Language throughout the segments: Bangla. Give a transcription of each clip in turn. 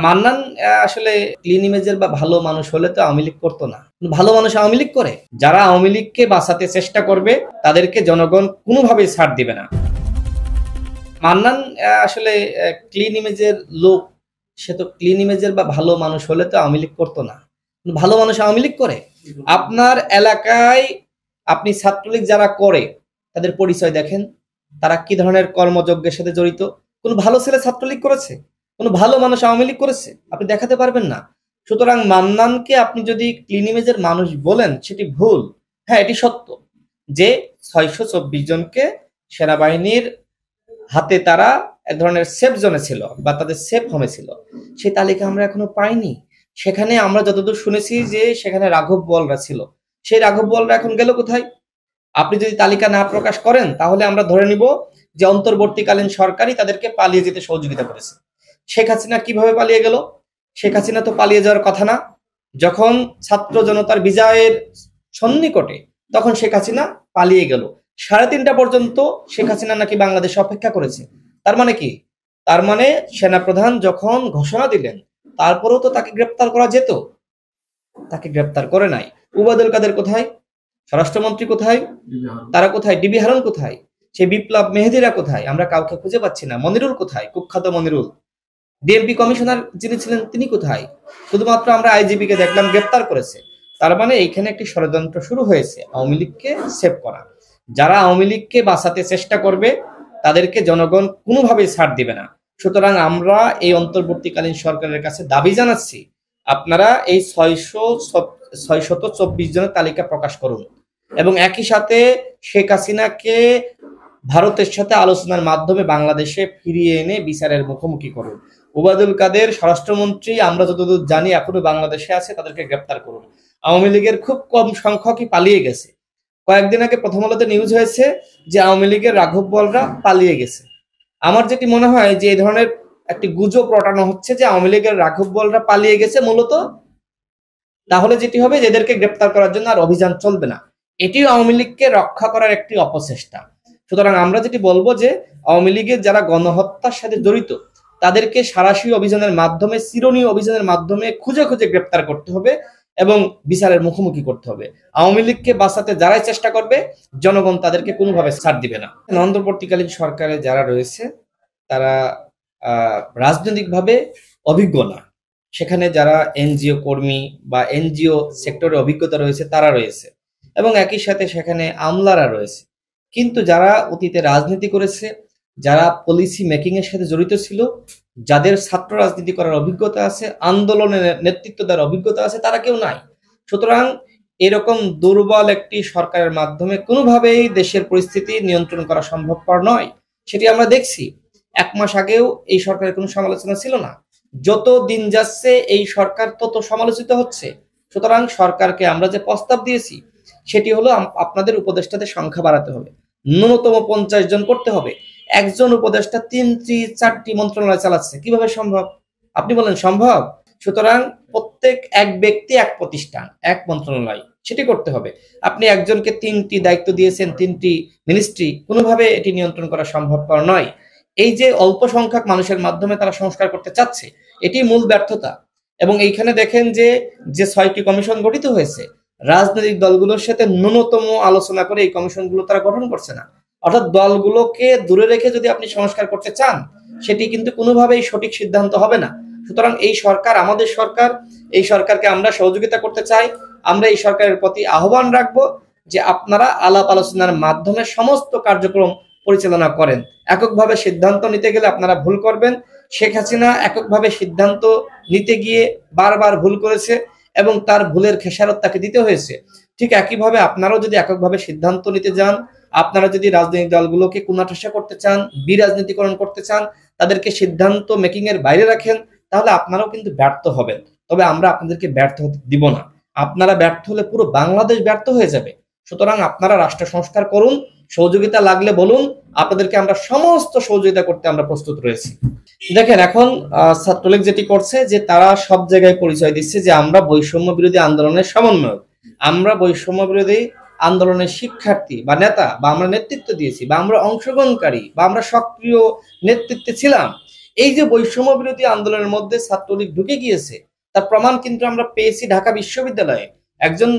মান্নান আসলে ক্লিন ইমেজের বা ভালো মানুষ হলে তো আওয়ামী লীগ করতো না। ভালো মানুষ আওয়ামী লীগ করে। যারা আওয়ামী লীগকে বাঁচাতে চেষ্টা করবে তাদেরকে জনগণ কোনোভাবেই ছাড় দিবে না। মান্নান আসলে ক্লিন ইমেজের লোক, সে তো ক্লিন ইমেজের বা ভালো মানুষ হলে তো আওয়ামী লীগ করতো না। ভালো মানুষ আওয়ামী লীগ করে। আপনার এলাকায় আপনি ছাত্রলীগ যারা করে তাদের পরিচয় দেখেন, তারা কি ধরনের কর্মযজ্ঞের সাথে জড়িত। কোনো ভালো ছেলে ছাত্রলীগ করেছে? কোনো ভালো মানুষ আওয়ামী লীগ করেছে? আপনি দেখাতে পারবেন না। সুতরাং মান্নানকে আপনি যদি ক্লিন ইমেজের মানুষ বলেন সেটি ভুল। হ্যাঁ, এটি সত্য যে 624 জনকে সেনাবাহিনীর হাতে তারা এক ধরনের সেফ জোনে ছিল বা তাদের সেফ হোমে ছিল, সেই তালিকা আমরা এখনো পাইনি। সেখানে আমরা যতদূর শুনেছি যে সেখানে রাঘব বোয়ালরা ছিল। সেই রাঘব বোয়ালরা এখন গেল কোথায়? আপনি যদি তালিকা না প্রকাশ করেন তাহলে আমরা ধরে নিব যে অন্তর্বর্তীকালীন সরকারই তাদেরকে পালিয়ে যেতে সহযোগিতা করেছে। শেখ হাসিনা কিভাবে পালিয়ে গেল? শেখ হাসিনা তো পালিয়ে যাওয়ার কথা না। যখন ছাত্র জনতার বিজয়ের সন্নিকটে তখন শেখ হাসিনা পালিয়ে গেল। 3:30 পর্যন্ত শেখ হাসিনা নাকি বাংলাদেশে অপেক্ষা করেছে। তার মানে কি? তার মানে সেনাপ্রধান যখন ঘোষণা দিলেন তারপরেও তো তাকে গ্রেপ্তার করা যেত, তাকে গ্রেপ্তার করে নাই। উবায়দুল কাদের কোথায়? স্বরাষ্ট্রমন্ত্রী কোথায়? তারা কোথায়? ডিবি হারুন কোথায়? সেই বিপ্লব মেহেদিরা কোথায়? আমরা কাউকে খুঁজে পাচ্ছি না। মনিরুল কোথায়? কুখ্যাত মনিরুল। ডিএমপি কমিশনার যিনি ছিলেন তিনি কোথায়? শুধুমাত্র আমরা আইজিপি কে দেখলাম গ্রেপ্তার করেছে। তার মানে এইখানে একটি ষড়যন্ত্র শুরু হয়েছে আওয়ামী লীগকে সেভ করা। যারা আওয়ামী লীগকে বাঁচাতে চেষ্টা করবে তাদেরকে জনগণ কোনোভাবেই ছাড় দিবে না। সুতরাং আমরা এই অন্তর্বর্তীকালীন সরকারের কাছে দাবি জানাচ্ছি, আপনারা এই 624 জনের তালিকা প্রকাশ করুন এবং একই সাথে শেখ হাসিনাকে ভারতের সাথে আলোচনার মাধ্যমে বাংলাদেশে ফিরিয়ে এনে বিচারের মুখোমুখি করুন। ওবায়দুল কাদের স্বরাষ্ট্রমন্ত্রী আমরা যতদূর জানি এখনো বাংলাদেশে আছে, তাদেরকে গ্রেপ্তার করুন। আওয়ামী লীগের খুব কম সংখ্যকই পালিয়ে গেছে। কয়েকদিন আগে প্রথম আলোতে নিউজ হয়েছে যে আওয়ামী লীগের রাঘব বোয়ালরা পালিয়ে গেছে। আমার যেটি মনে হয় যে এই ধরনের একটি গুজব রটানো হচ্ছে যে আওয়ামী লীগের রাঘব বোয়ালরা পালিয়ে গেছে মূলত, তাহলে যেটি হবে যে এদেরকে গ্রেপ্তার করার জন্য আর অভিযান চলবে না। এটিও আওয়ামী লীগকে রক্ষা করার একটি অপচেষ্টা। সুতরাং আমরা যেটি বলবো যে আওয়ামী লীগের যারা গণহত্যার সাথে জড়িত তাদেরকে সাঁড়াশি অভিযানের মাধ্যমে, চিরুনি অভিযানের মাধ্যমে খুঁজে খুঁজে গ্রেপ্তার করতে হবে এবং বিচারের মুখোমুখি করতে হবে। আওয়ামী লীগকে বাঁচাতে যারাই চেষ্টা করবে জনগণ তাদেরকে কোনোভাবে ছাড় দিবে না। অন্তর্বর্তীকালীন সরকারে যারা রয়েছে তারা রাজনৈতিকভাবে অভিজ্ঞ না। সেখানে যারা এনজিও কর্মী বা এনজিও সেক্টরে অভিজ্ঞতা রয়েছে তারা রয়েছে এবং একই সাথে সেখানে আমলারা রয়েছে। কিন্তু যারা অতীতে রাজনীতি করেছে, যারা পলিসি মেকিং এর সাথে জড়িত ছিল, যাদের ছাত্র রাজনীতি করার অভিজ্ঞতা আছে, আন্দোলনের নেতৃত্ব দেওয়ার অভিজ্ঞতা আছে, তারা কেউ নাই। সুতরাং এরকম দুর্বল একটি সরকারের মাধ্যমে কোনোভাবেই দেশের পরিস্থিতি নিয়ন্ত্রণ করা সম্ভবপর নয়। সেটি আমরা দেখছি। 1 মাস আগেও এই সরকারের কোনো সমালোচনা ছিল না। যত দিন যাচ্ছে এই সরকার তত সমালোচিত হচ্ছে। সুতরাং সরকারকে আমরা যে প্রস্তাব দিয়েছি সেটি হলো আপনাদের উপদেষ্টাদের সংখ্যা বাড়াতে হবে, ন্যূনতম 50 জন করতে হবে। একজন উপদেষ্টা 3-4টি মন্ত্রণালয় চালাচ্ছে, কিভাবে সম্ভব? আপনি বলেন সম্ভব? সুতরাং প্রত্যেক এক ব্যক্তি এক প্রতিষ্ঠান এক মন্ত্রণালয়, সেটি করতে হবে। আপনি একজনকে 3টি দায়িত্ব দিয়েছেন, 3টি মিনিস্ট্রি, কোনোভাবে এটি নিয়ন্ত্রণ করা সম্ভবপর নয়। এই যে অল্প সংখ্যক মানুষের মাধ্যমে তারা সংস্কার করতে চাচ্ছে, এটি মূল ব্যর্থতা। এবং এইখানে দেখেন যে 6টি কমিশন গঠিত হয়েছে, রাজনৈতিক দলগুলোর সাথে ন্যূনতম আলোচনা করে এই কমিশনগুলো তারা গঠন করছে না। অর্থাৎ দলগুলোকে দূরে রেখে যদি আপনি সংস্কার করতে চান সেটি কিন্তু কোনোভাবেই সঠিক সিদ্ধান্ত হবে না। সুতরাং এই সরকার আমাদের সরকার, এই সরকারকে আমরা সহযোগিতা করতে চাই। আমরা এই সরকারের প্রতি আহ্বান রাখবো যে আপনারা আলাপ আলোচনার মাধ্যমে সমস্ত কার্যক্রম পরিচালনা করেন। এককভাবে সিদ্ধান্ত নিতে গেলে আপনারা ভুল করবেন। শেখ হাসিনা এককভাবে সিদ্ধান্ত নিতে গিয়ে বারবার ভুল করেছে এবং তার ভুলের খেসারত তাকে দিতে হয়েছে। ঠিক একইভাবে আপনারাও যদি এককভাবে সিদ্ধান্ত নিতে যান, আপনারা যদি রাজনৈতিক দলগুলোকে কোণঠাসা করতে চান, বিরাজনীতিকরণ করতে চান, তাদেরকে সিদ্ধান্ত মেকিং এর বাইরে রাখেন, তাহলে আপনারাও কিন্তু ব্যর্থ হবেন। তবে আমরা আপনাদেরকে ব্যর্থ হতে দিব না। আপনারা ব্যর্থ হলে পুরো বাংলাদেশ ব্যর্থ হয়ে যাবে। সুতরাং আপনারা রাষ্ট্র সংস্কার করুন, সহযোগিতা লাগলে বলুন, আপনাদেরকে আমরা সমস্ত সহযোগিতা করতে আমরা প্রস্তুত রয়েছি। দেখেন এখন ছাত্রলীগ যেটি করছে যে তারা সব জায়গায় পরিচয় দিচ্ছে যে আমরা বৈষম্য বিরোধী আন্দোলনের সমন্বয়ক, আমরা বৈষম্য বিরোধী আন্দোলনের শিক্ষার্থী বা নেতা, বা আমরা নেতৃত্ব দিয়েছি, বা আমরা অংশগ্রহণকারী, বা আমরা সক্রিয় নেতৃত্বে ছিলাম। এই যে বৈষম্য বিরোধী আন্দোলনের মধ্যে ছাত্রলীগ ঢুকে গিয়েছে তার প্রমাণ কিন্তু আমরা পেয়েছি ঢাকা বিশ্ববিদ্যালয়ে। একজন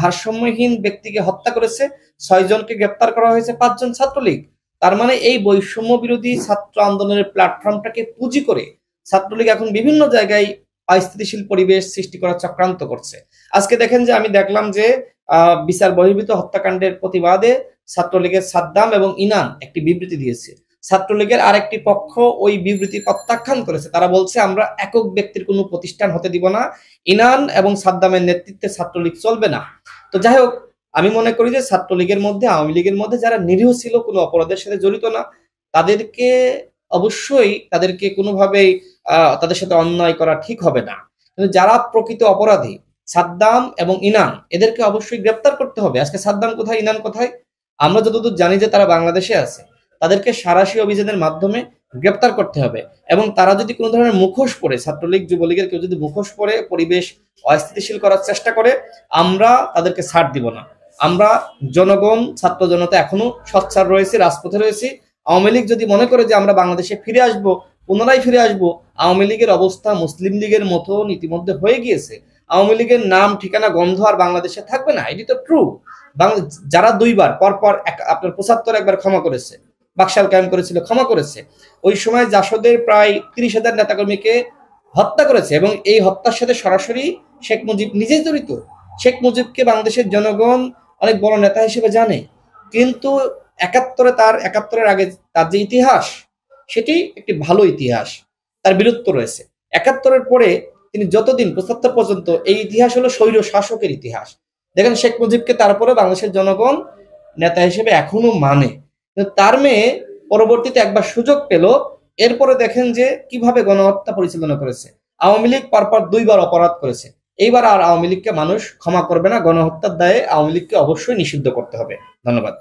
ভারসাম্যহীন ব্যক্তিকে হত্যা করেছে, 6 জনকে গ্রেপ্তার করা হয়েছে, 5 জন ছাত্রলীগ। তার মানে এই বৈষম্য বিরোধী ছাত্র আন্দোলনের প্ল্যাটফর্মটাকে পুঁজি করে ছাত্রলীগ এখন বিভিন্ন জায়গায় অস্থিতিশীল পরিবেশ সৃষ্টি করার চক্রান্ত করছে। আজকে দেখেন যে আমি দেখলাম যে বিচার বহির্ভূত হত্যাকাণ্ডের প্রতিবাদে ছাত্রলীগের সাদ্দাম এবং ইনান একটি বিবৃতি দিয়েছে। ছাত্রলীগের আরেকটি পক্ষ ওই বিবৃতি প্রত্যাখ্যান করেছে। তারা বলছে আমরা একক ব্যক্তির কোনো প্রতিষ্ঠান হতে দিব না, ইনান এবং সাদ্দামের নেতৃত্বে ছাত্রলীগ চলবে না। তো যাই হোক, আমি মনে করি যে ছাত্রলীগের মধ্যে, আওয়ামী লীগের মধ্যে যারা নিরীহ ছিল, কোনো অপরাধের সাথে জড়িত না, তাদেরকে অবশ্যই তাদেরকে কোনোভাবেই তাদের সাথে অন্যায় করা ঠিক হবে না। কিন্তু যারা প্রকৃত অপরাধী, সাদ্দাম এবং ইনান, এদেরকে অবশ্যই গ্রেপ্তার করতে হবে। আজকে সাদ্দাম কোথায়, ইনান কোথায়? আমরা যতদূর জানি যে তারা বাংলাদেশে আছে। তাদেরকে সাঁড়াশি অভিযানের মাধ্যমে গ্রেপ্তার করতে হবে। এবং তারা যদি কোনো ধরনের মুখোশ পরে, ছাত্রলীগ যুবলীগের কেউ যদি মুখোশ পরে পরিবেশ অস্থিতিশীল করার চেষ্টা করে, আমরা তাদেরকে ছাড় দিব না। আমরা জনগণ, ছাত্র জনতা এখনো সোচ্চার রয়েছে, রাজপথে রয়েছে। আওয়ামী লীগ যদি মনে করে যে আমরা বাংলাদেশে ফিরে আসব, পুনরায় ফিরে আসব, আওয়ামী লীগের অবস্থা মুসলিম লীগের মতো ইতিমধ্যে হয়ে গিয়েছে। আওয়ামী লীগের নাম, ঠিকানা, গন্ধ আর বাংলাদেশে থাকবে না। এটি তো ট্রু। যারা দুইবার পরপর আপনার 75 একবার ক্ষমা করেছে, বাকশাল কায়েম করেছিল, ক্ষমা করেছে, ওই সময় জাসদের প্রায় 30,000 নেতাকর্মীকে হত্যা করেছে এবং এই হত্যার সাথে সরাসরি শেখ মুজিব নিজেই জড়িত। শেখ মুজিবকে বাংলাদেশের জনগণ অনেক বড় নেতা হিসেবে জানে, কিন্তু 71-এর আগে তার যে ইতিহাস, সেটি একটি ভালো ইতিহাস, তার বীরত্ব রয়েছে। 71-এর পরে তিনি যতদিন 75 পর্যন্ত, এই ইতিহাস হলো স্বৈর শাসকের ইতিহাস। দেখেন শেখ মুজিবকে তারপরে বাংলাদেশের জনগণ নেতা হিসেবে এখনো মানে। তার মেয়ে পরবর্তীতে একবার সুযোগ পেল, এরপরে দেখেন যে কিভাবে গণহত্যা পরিচালনা করেছে। আওয়ামী লীগ পরপর 2বার অপরাধ করেছে, এইবার আর আওয়ামী লীগকে মানুষ ক্ষমা করবে না। গণহত্যার দায়ে আওয়ামী লীগকে অবশ্যই নিষিদ্ধ করতে হবে। ধন্যবাদ।